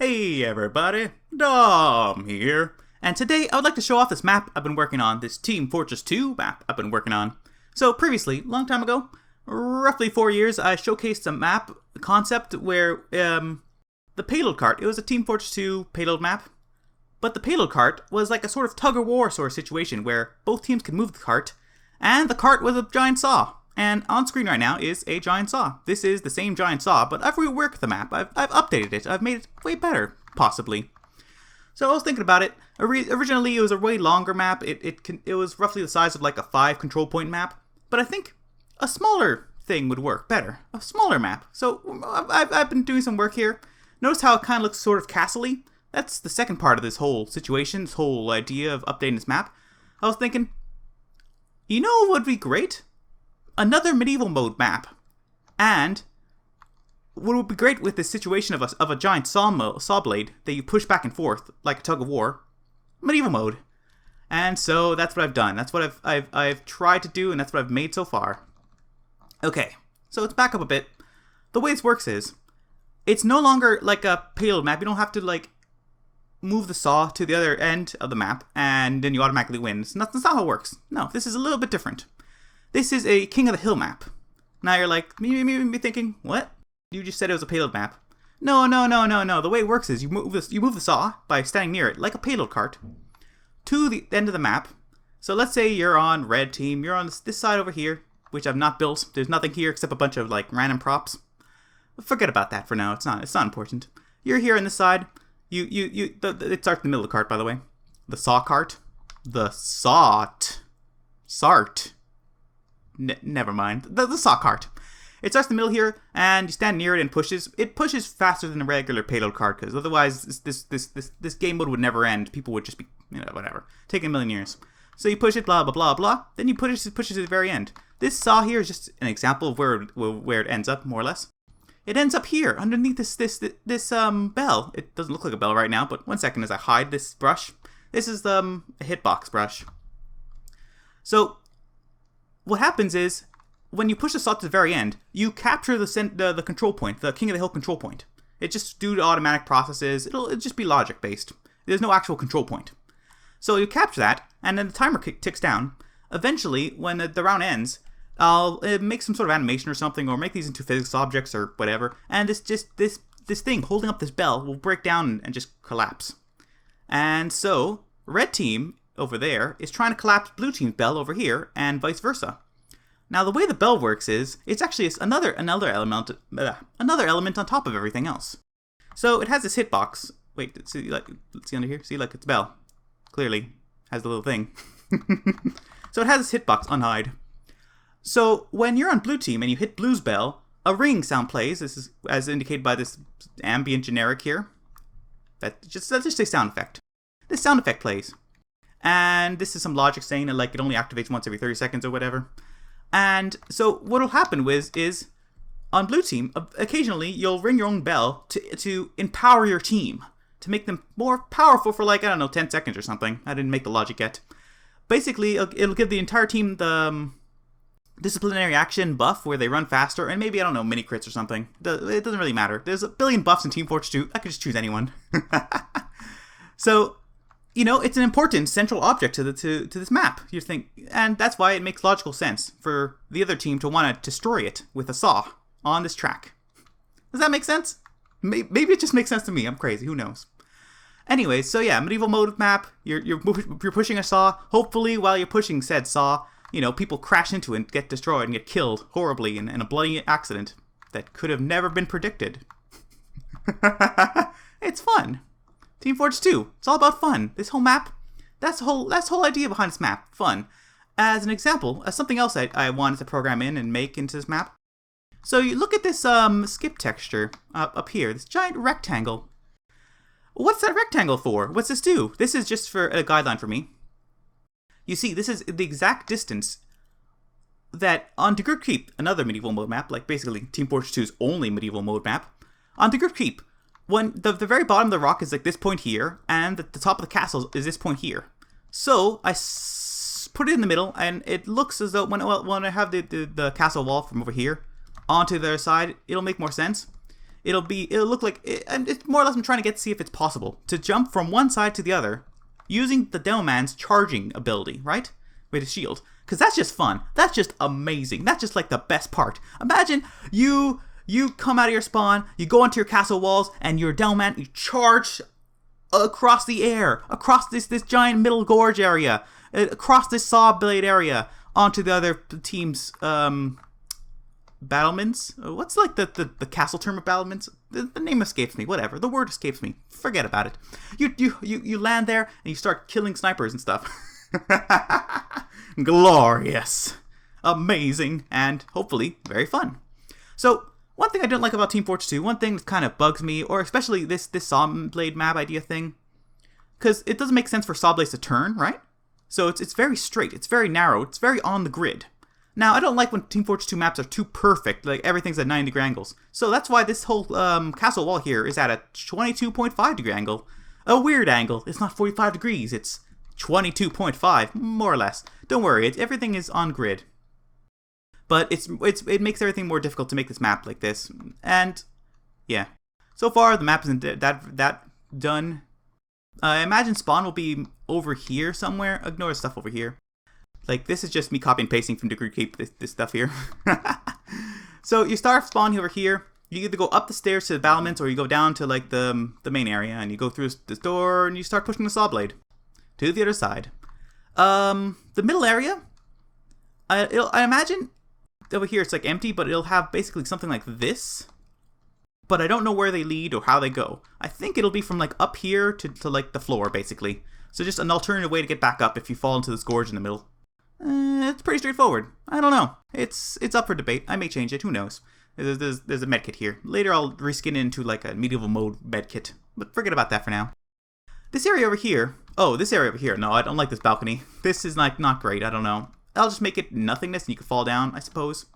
Hey everybody, Dom here, and today I would like to show off this map I've been working on, this Team Fortress 2 map I've been working on. So previously, long time ago, roughly 4 years, I showcased a map concept where the payload cart, it was a Team Fortress 2 payload map, but the payload cart was like a sort of tug-of-war sort of situation where both teams could move the cart, and the cart was a giant saw. And on screen right now is a giant saw. This is the same giant saw, but I've reworked the map. I've updated it. I've made it way better, possibly. So I was thinking about it. Originally, it was a way longer map. It was roughly the size of like a 5 control point map. But I think a smaller thing would work better. A smaller map. So I've been doing some work here. Notice how it kind of looks sort of castle-y? That's the second part of this whole situation, this whole idea of updating this map. I was thinking, you know what would be great? Another medieval mode map, and what would be great with this situation of a giant saw blade that you push back and forth like a tug of war, medieval mode. And so that's what I've done. That's what I've tried to do, and that's what I've made so far. Okay, so let's back up a bit. The way this works is, it's no longer like a payload map. You don't have to like move the saw to the other end of the map, and then you automatically win. That's not how it works. No, this is a little bit different. This is a King of the Hill map. Now you're like, maybe thinking, what? You just said it was a payload map. No. The way it works is you move the saw by standing near it, like a payload cart, to the end of the map. So let's say you're on red team. You're on this side over here, which I've not built. There's nothing here except a bunch of like random props. Forget about that for now. It's not important. You're here on this side. It starts in the middle of the cart, by the way. The saw cart. The Sart. Never mind. The saw cart. It starts in the middle here, and you stand near it and pushes. It pushes faster than a regular payload cart, because otherwise this game mode would never end. People would just be, whatever, taking a million years. So you push it, blah, blah, blah, blah. Then you push it to the very end. This saw here is just an example of where it ends up, more or less. It ends up here, underneath this bell. It doesn't look like a bell right now, but one second as I hide this brush. This is a hitbox brush. So what happens is, when you push the saw to the very end, you capture the control point, the King of the Hill control point. It just due to automatic processes, it'll just be logic based. There's no actual control point. So you capture that, and then the timer ticks down. Eventually, when the round ends, I'll make some sort of animation or something, or make these into physics objects or whatever, and this thing holding up this bell will break down and just collapse. And so, red team over there is trying to collapse blue team's bell over here, and vice versa. Now the way the bell works is, it's actually another element on top of everything else. So it has this hitbox. Wait, let's see under here. See, like it's a bell. Clearly has the little thing. So it has this hitbox unhide. So when you're on blue team and you hit blue's bell, a ringing sound plays. This is as indicated by this ambient generic here. Let's just say sound effect. This sound effect plays. And this is some logic saying that like it only activates once every 30 seconds or whatever. And so what will happen is on blue team, occasionally you'll ring your own bell to empower your team, to make them more powerful for like, I don't know, 10 seconds or something. I didn't make the logic yet. Basically, it'll give the entire team the disciplinary action buff where they run faster, and maybe, I don't know, mini crits or something. It doesn't really matter. There's a billion buffs in Team Fortress 2. I could just choose anyone. So, it's an important central object to this map. You think, and that's why it makes logical sense for the other team to want to destroy it with a saw on this track. Does that make sense? Maybe it just makes sense to me. I'm crazy. Who knows? Anyways, so yeah, medieval mode map. You're pushing a saw. Hopefully, while you're pushing said saw, people crash into it and get destroyed and get killed horribly in a bloody accident that could have never been predicted. It's fun. Team Fortress 2, it's all about fun. This whole map, that's the whole idea behind this map, fun. As an example, as something else I wanted to program in and make into this map. So you look at this skip texture up here, this giant rectangle. What's that rectangle for? What's this do? This is just for a guideline for me. You see, this is the exact distance that on Good Keep, another medieval mode map, like basically Team Fortress 2's only medieval mode map, on Good Keep, when the very bottom of the rock is like this point here, and the top of the castle is this point here. So I put it in the middle, and it looks as though when I have the castle wall from over here onto the other side, it'll make more sense. it'll look like, and it's more or less I'm trying to see if it's possible to jump from one side to the other using the Demo Man's charging ability, right? With his shield. Because that's just fun. That's just amazing. That's just like the best part. Imagine you come out of your spawn, you go into your castle walls, and your Demo Man, you charge across the air, across this giant middle gorge area, across this saw blade area, onto the other team's battlements. What's like the castle term of battlements? The name escapes me. Whatever. The word escapes me. Forget about it. You land there and you start killing snipers and stuff. Glorious, amazing, and hopefully very fun. So one thing I don't like about Team Fortress 2, one thing that kind of bugs me, or especially this saw blade map idea thing, because it doesn't make sense for saw blades to turn, right? So it's very straight, it's very narrow, it's very on the grid. Now, I don't like when Team Fortress 2 maps are too perfect, like everything's at 90-degree angles. So that's why this whole castle wall here is at a 22.5-degree angle. A weird angle. It's not 45 degrees, it's 22.5, more or less. Don't worry, everything is on grid. But it makes everything more difficult to make this map like this. And, yeah. So far, the map isn't that done. I imagine spawn will be over here somewhere. Ignore the stuff over here. Like, this is just me copy and pasting from Degree Keep, this stuff here. So, you start spawn over here. You either go up the stairs to the battlements, or you go down to, like, the main area, and you go through this door, and you start pushing the saw blade to the other side. The middle area, I imagine over here it's, like, empty, but it'll have basically something like this. But I don't know where they lead or how they go. I think it'll be from, like, up here to like, the floor, basically. So just an alternative way to get back up if you fall into this gorge in the middle. It's pretty straightforward. I don't know. It's up for debate. I may change it. Who knows? There's a medkit here. Later I'll reskin it into like a medieval mode medkit. But forget about that for now. This area over here. Oh, this area over here. No, I don't like this balcony. This is like not great. I don't know. I'll just make it nothingness and you can fall down, I suppose.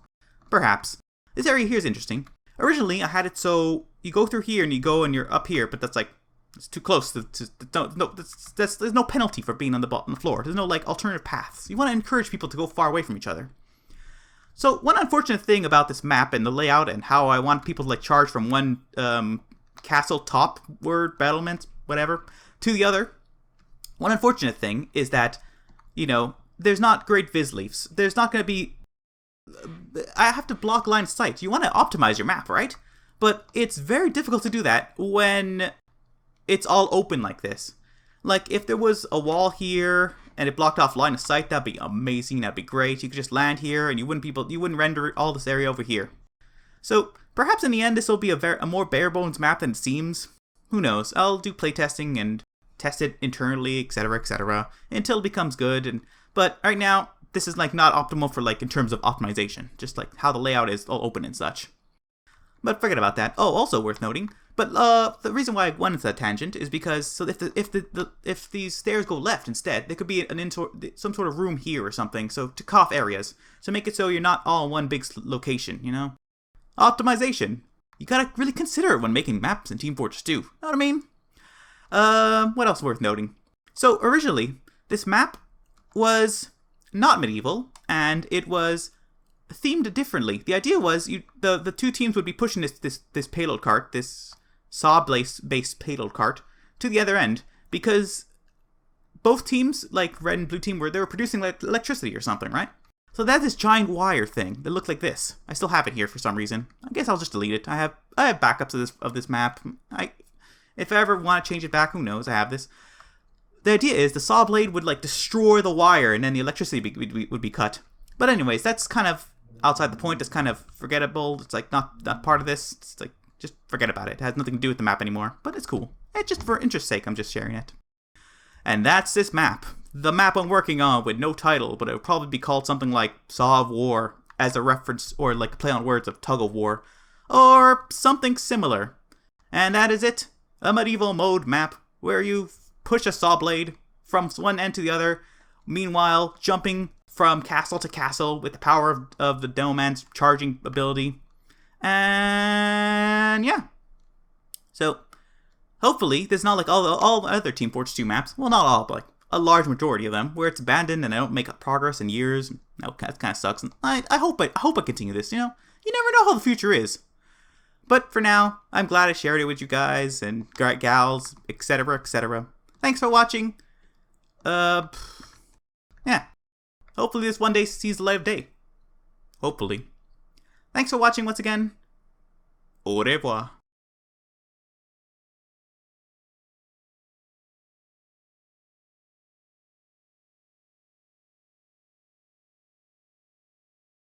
Perhaps. This area here is interesting. Originally I had it so you go through here and you go and you're up here, but that's like it's too close there's no penalty for being on the floor. There's no like alternative paths. You want to encourage people to go far away from each other. So one unfortunate thing about this map and the layout and how I want people to like charge from one castle top word battlement whatever to the other. One unfortunate thing is that there's not great vis leafs. There's not going to be. I have to block line of sight. You want to optimize your map, right? But it's very difficult to do that when it's all open like this. Like, if there was a wall here and it blocked off line of sight, that'd be amazing, that'd be great. You could just land here and you wouldn't render all this area over here. So, perhaps in the end this will be a more bare bones map than it seems. Who knows? I'll do playtesting and test it internally, etc., until it becomes good. But right now, this is like not optimal for like in terms of optimization. Just like how the layout is all open and such. But forget about that. Oh, also worth noting. But the reason why I went into that tangent is because so if these stairs go left instead, there could be some sort of room here or something. So to cut off areas, so make it so you're not all in one big location. Optimization. You gotta really consider it when making maps in Team Fortress 2. Know what I mean? What else worth noting? So originally, this map was not medieval, and it was themed differently. The idea was the two teams would be pushing this payload cart, this saw-based payload cart, to the other end, because both teams, like red and blue team, they were producing like electricity or something, right? So that's this giant wire thing that looked like this. I still have it here for some reason. I guess I'll just delete it. I have backups of this map. If I ever want to change it back, who knows? I have this. The idea is the saw blade would like destroy the wire, and then the electricity would be cut. But anyways, that's kind of outside the point. It's kind of forgettable. It's like not part of this. It's like just forget about it. It has nothing to do with the map anymore. But it's cool. It's just for interest's sake. I'm just sharing it. And that's this map. The map I'm working on with no title, but it would probably be called something like Saw of War as a reference or like a play on words of tug-of-war or something similar. And that is it. A medieval mode map where you push a saw blade from one end to the other, meanwhile jumping from castle to castle with the power of the Demo Man's charging ability. And yeah. So hopefully there's not like all the other Team Fortress 2 maps. Well, not all, but like a large majority of them where it's abandoned and I don't make progress in years. That kind of sucks. And I hope I continue this. You never know how the future is. But for now, I'm glad I shared it with you guys and gals, etc., etc. Thanks for watching. Yeah. Hopefully this one day sees the light of day. Hopefully. Thanks for watching once again. Au revoir.